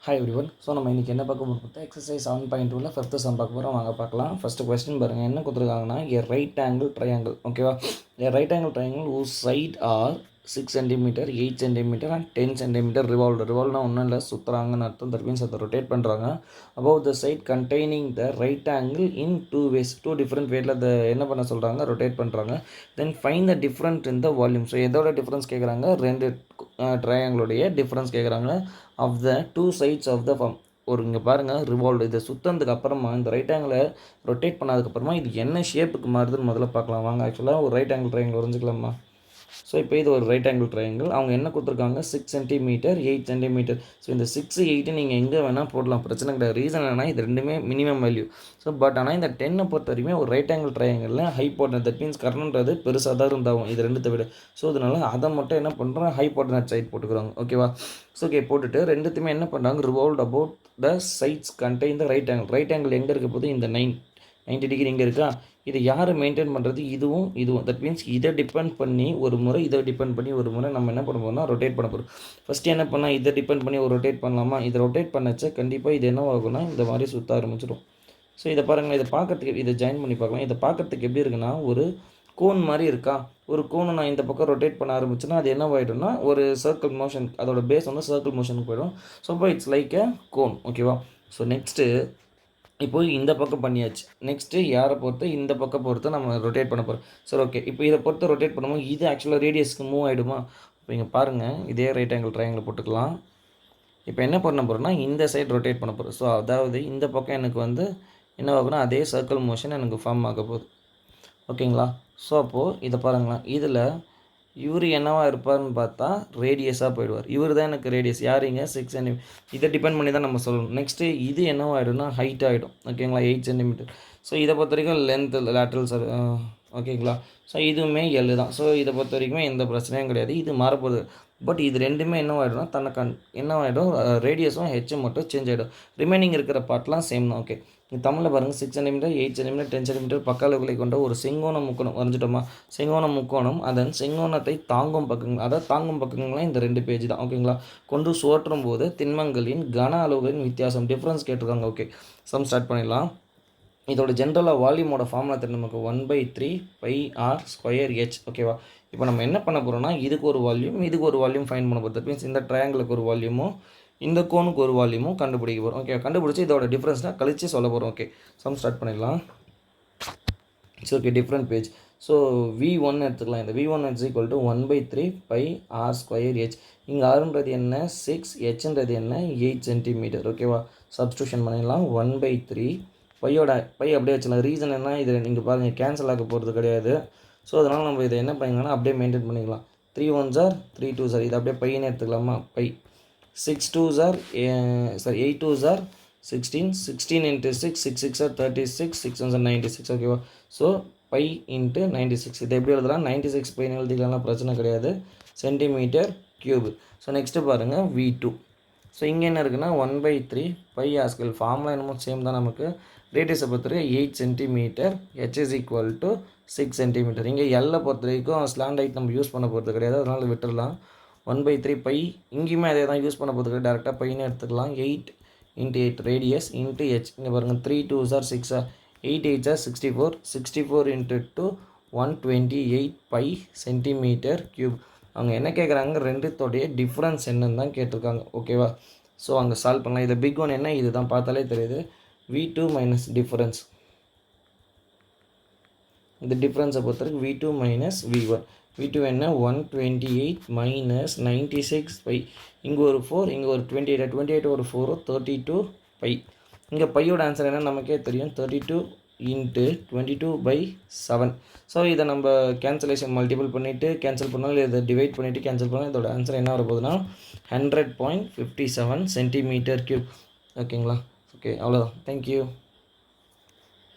Hi everyone. So நம்ம இன்றைக்கி என்ன பார்க்க போகிறோம் பார்த்தா எக்ஸசைஸ் 7.2ல் ஃபிஃப்த்து சம் பார்க்க போகிறோம். வாங்க பார்க்கலாம். ஃபஸ்ட்டு கொஸ்டின் பாருங்கள், என்ன கொடுத்துருக்காங்கன்னா ஏ ரைட் ஆங்கிள் ட்ரையாங்கிள். ஓகேவா, a right angle triangle whose side are 6 cm, 8 cm and 10 cm revolved. ரிவால்வ்னா ஒன்றும் இல்லை, சுற்றுறாங்கன்னு அர்த்தம். தட் மீன்ஸ் அதை ரொட்டேட் பண்ணுறாங்க. above the side containing the right angle in two ways. Two different வேயில் அதை என்ன பண்ண சொல்கிறாங்க, ரொட்டேட் பண்ணுறாங்க. Then find the different in the volume. So எதோட டிஃப்ரென்ஸ் கேட்குறாங்க, ரெண்டு ட்ரையாங்கிளுடைய டிஃப்ரென்ஸ் கேட்குறாங்க. Of the two sides of the form. ஒரு இங்கே பாருங்கள், ரிவால்வ். இதை சுற்றதுக்கு அப்புறமா இந்த ரைட் ஆங்கிளை ரொட்டேட் பண்ணதுக்கப்புறமா இது என்ன ஷேப்புக்கு மாறுதுன்னு முதல்ல பார்க்கலாம். வாங்க, ஆக்சுவலாக ஒரு ரைட் ஆங்கிள் ட்ரையாங்கிள் வரைஞ்சிக்கலாமா. ஸோ இப்போ இது ஒரு ரைட் ஆங்கிள் ட்ரையாங்கிள். அவங்க என்ன கொடுத்துருக்காங்க, 6 cm, 8 cm. ஸோ இந்த 6, 8 நீங்கள் எங்கே வேணால் போடலாம், பிரச்சனை கிடையாது. ரீசன் என்னன்னா இது ரெண்டுமே மினிமம் வேல்யூ. ஸோ பட் ஆனால் இந்த 10 பொறுத்த வரைக்கும் ஒரு ரைட் ஆங்கிள் ட்ரையாங்கிளில் ஹைபோட்டனஸ், தட் மீன்ஸ் கர்னன்றது பெருசாக தான் இருந்தாகும் இது ரெண்டுத்தை விட. ஸோ அதனால அதை மட்டும் என்ன பண்ணுறோம், ஹைபோட்டனஸ் சைட் போட்டுக்கிறாங்க. ஓகேவா. ஸோ ஓகே, போட்டுட்டு ரெண்டுத்தையுமே என்ன பண்ணுறாங்க, revolve about the sides contain the right angle. Right angle எங்கே இருக்க போது, இந்த 90 டிகிரி இங்கே இருக்கா. இது யார் மெயின்டைன் பண்ணுறது, இதுவும் இதுவும். தட் மீன்ஸ் இதை டிபெண்ட் பண்ணி ஒரு முறை, இதை டிபெண்ட் பண்ணி ஒரு முறை நம்ம என்ன பண்ண போகிறோம்னா ரொட்டேட் பண்ண போகிறோம். ஃபஸ்ட்டு என்ன பண்ணால், இதை டிபெண்ட் பண்ணி ஒரு ரொட்டேட் பண்ணலாமா. இதை ரொட்டேட் பண்ணச்சா கண்டிப்பாக இது என்ன ஆகும்னா இந்த மாதிரி சுற்ற ஆரம்பிச்சிடும். ஸோ இதை பாருங்கள், இதை பார்க்கறதுக்கு, இதை ஜாயின் பண்ணி பார்க்கலாம். இதை பார்க்கறதுக்கு எப்படி இருக்குன்னா, ஒரு கோன் மாதிரி இருக்கா. ஒரு கோனை நான் இந்த பக்கம் ரொட்டேட் பண்ண ஆரம்பிச்சுன்னா அது என்ன ஆகிடும்னா ஒரு சர்க்கிள் மோஷன், அதோட பேஸ் வந்து சர்க்கிள் மோஷனுக்கு போயிடும். ஸோ இப்போ இட்ஸ் லைக் எ கோன். ஓகேவா. ஸோ நெக்ஸ்ட்டு இப்போ இந்த பக்கம் பண்ணியாச்சு. நெக்ஸ்ட்டு யாரை பொறுத்து, இந்த பக்கம் பொறுத்து நம்ம ரொட்டேட் பண்ண போகிறோம். சரி ஓகே, இப்போ இதை பொறுத்து ரொட்டேட் பண்ணும்போது இது ஆக்சுவலாக ரேடியஸ்க்கு மூவ் ஆகிடுமா. இப்போ இங்கே பாருங்கள், இதே ரைட் ஆங்கிள் ட்ரையாங்கிள் போட்டுக்கலாம். இப்போ என்ன பண்ண போகிறோம்னா இந்த சைடு ரொட்டேட் பண்ண போகிறோம். ஸோ அதாவது இந்த பக்கம் எனக்கு வந்து என்ன ஆகுனா அதே சர்க்கிள் மோஷன் எனக்கு ஃபார்ம் ஆக போகுது. ஓகேங்களா. ஸோ அப்போது இதை பாருங்களேன், இதில் இவர் என்னவா இருப்பார்னு பார்த்தா ரேடியஸாக போயிடுவார். இவர் தான் எனக்கு ரேடியஸ். யாருங்க, 6 cm. இதை டிபெண்ட் பண்ணி தான் நம்ம சொல்லணும். நெக்ஸ்ட்டு இது என்னவாகிடும்னா ஹைட் ஆகிடும். ஓகேங்களா, 8 cm. ஸோ இதை பொறுத்த வரைக்கும் லென்த் லேட்ரல் சார். ஓகேங்களா. ஸோ இதுவுமே எல்லு தான். ஸோ இதை பொறுத்த வரைக்கும் எந்த பிரச்சனையும் கிடையாது. இது மாறப்போகுது. பட் இது ரெண்டுமே என்னவாகிடும்னா தனக்கு என்னவாகிடும், ரேடியஸும் ஹெச்சும் மட்டும் சேஞ்ச் ஆகிடும். ரிமைனிங் இருக்கிற பார்ட்லாம் சேம் தான். ஓகே, தமிழில் பாருங்கள், 6 cm, 8 cm, 10 cm பக்க அளவுகளை கொண்ட ஒரு செங்கோண முக்கோணம் வரைஞ்சிட்டோமா. செங்கோண முக்கோணம் அதன் செங்கோணத்தை தாங்கும் பக்கங்கள், அதாவது தாங்கும் பக்கங்கள்லாம் இந்த 2 பேஜ் தான். ஓகேங்களா. கொண்டு சுழற்றும் போது திண்மங்களின் கன அளவுகளின் வித்தியாசம், டிஃப்ரென்ஸ் கேட்டிருக்காங்க. ஓகே, சம் ஸ்டார்ட் பண்ணிடலாம். இதோட ஜென்ரலாக வால்யூமோட ஃபார்முலா தெரியும் நமக்கு, 1/3 πr²h. ஓகேவா. இப்போ நம்ம என்ன பண்ண போகிறோம்னா இதுக்கு ஒரு வால்யூம், இதுக்கு ஒரு வால்யூம் ஃபைன் பண்ண போகிறோம். தட் மீன்ஸ் இந்த ட்ரையாங்கிளுக்கு ஒரு வால்யூமும் இந்த கோனுக்கு ஒரு வால்யூமும் கண்டுபிடிக்க போகிறோம். ஓகே, கண்டுபிடிச்சி இதோட டிஃப்ரென்ஸ்னால் கழிச்சு சொல்ல போகிறோம். ஓகே, சம் ஸ்டார்ட் பண்ணிடலாம். So okay, different page. So V1 எடுத்துக்கலாம். இந்த V1 is equal to 1/3 πr²h. இங்கே ஆறுன்றது என்ன, 6, ஹெச்ன்றது என்ன, 8 cm. ஓகேவா. சப்ஸ்டியூஷன் பண்ணிடலாம். 1/3 பையோட பை அப்படியே வச்சுக்கலாம். ரீசன் என்ன, இதில் நீங்கள் பாருங்கள் கேன்சல் ஆக போகிறது கிடையாது. ஸோ அதனால் நம்ம இதை என்ன பண்ணிக்கலாம்னா அப்படியே மெயின்டைன் பண்ணிக்கலாம். 3 1s are 3 2s are. இது அப்படியே பையனே எடுத்துக்கலாமா. Pi 6 2s are 8 2s are 16. 16 into 6, 6 6 are 36, 6 1s are 96. ஓகேவா. So pi into 96. இதை எப்படி எழுதலாம், 96 பையன் எழுதிக்கலாம், பிரச்சனை கிடையாது. Centimetre cube. ஸோ நெக்ஸ்ட்டு பாருங்கள் V2. ஸோ இங்கே என்ன இருக்குன்னா 1/3 πr². ஃபார்முலா என்னமோ சேம் தான் நமக்கு. ரேடியஸை பொறுத்த வரைக்கும் 8 cm, h is equal to 6 cm. இங்கே எல்லை பொறுத்த வரைக்கும் ஸ்லாண்ட் ஹைட் நம்ம யூஸ் பண்ண போகிறது கிடையாது, அதனால் விட்டுடலாம். 1/3 பை, இங்கேயுமே அதே தான் யூஸ் பண்ண போகிறது கிடையாது, டேரெக்டாக பையனே எடுத்துக்கலாம். 8 × 8 ரேடியஸ் இன்ட்டு h. இங்கே பாருங்கள், 3 2s are 6, 8 8s are 64, 64 × 2 128 π cm3. அவங்க என்ன கேட்குறாங்க, ரெண்டுத்தோடைய டிஃப்ரென்ஸ் என்னன்னு தான் கேட்டிருக்காங்க. ஓகேவா. ஸோ அங்கே சால்வ் பண்ணலாம். இதை பிக் ஒன் என்ன, இது தான் பார்த்தாலே தெரியுது. V2 மைனஸ் டிஃப்ரென்ஸ், இந்த டிஃப்ரென்ஸை பொறுத்த வரைக்கும் V2 மைனஸ் V1. V2 என்ன, 128 மைனஸ் 96 பை. இங்கே ஒரு 4, இங்கே ஒரு 28, 28 ஒரு 4, 32 பை. இங்கே பையோட ஆன்சர் என்ன நமக்கே தெரியும், 32 × 22/7. ஸோ இதை நம்ம கேன்சலேஷன் மல்டிபிள் பண்ணிவிட்டு கேன்சல் பண்ணாலும், இதை டிவைட் பண்ணிவிட்டு கேன்சல் பண்ணால் இதோட ஆன்சர் என்ன வரப்போகுதுன்னா 100.57 cm3. ஓகேங்களா. ஓகே, அவ்வளோதான். தேங்க்யூ.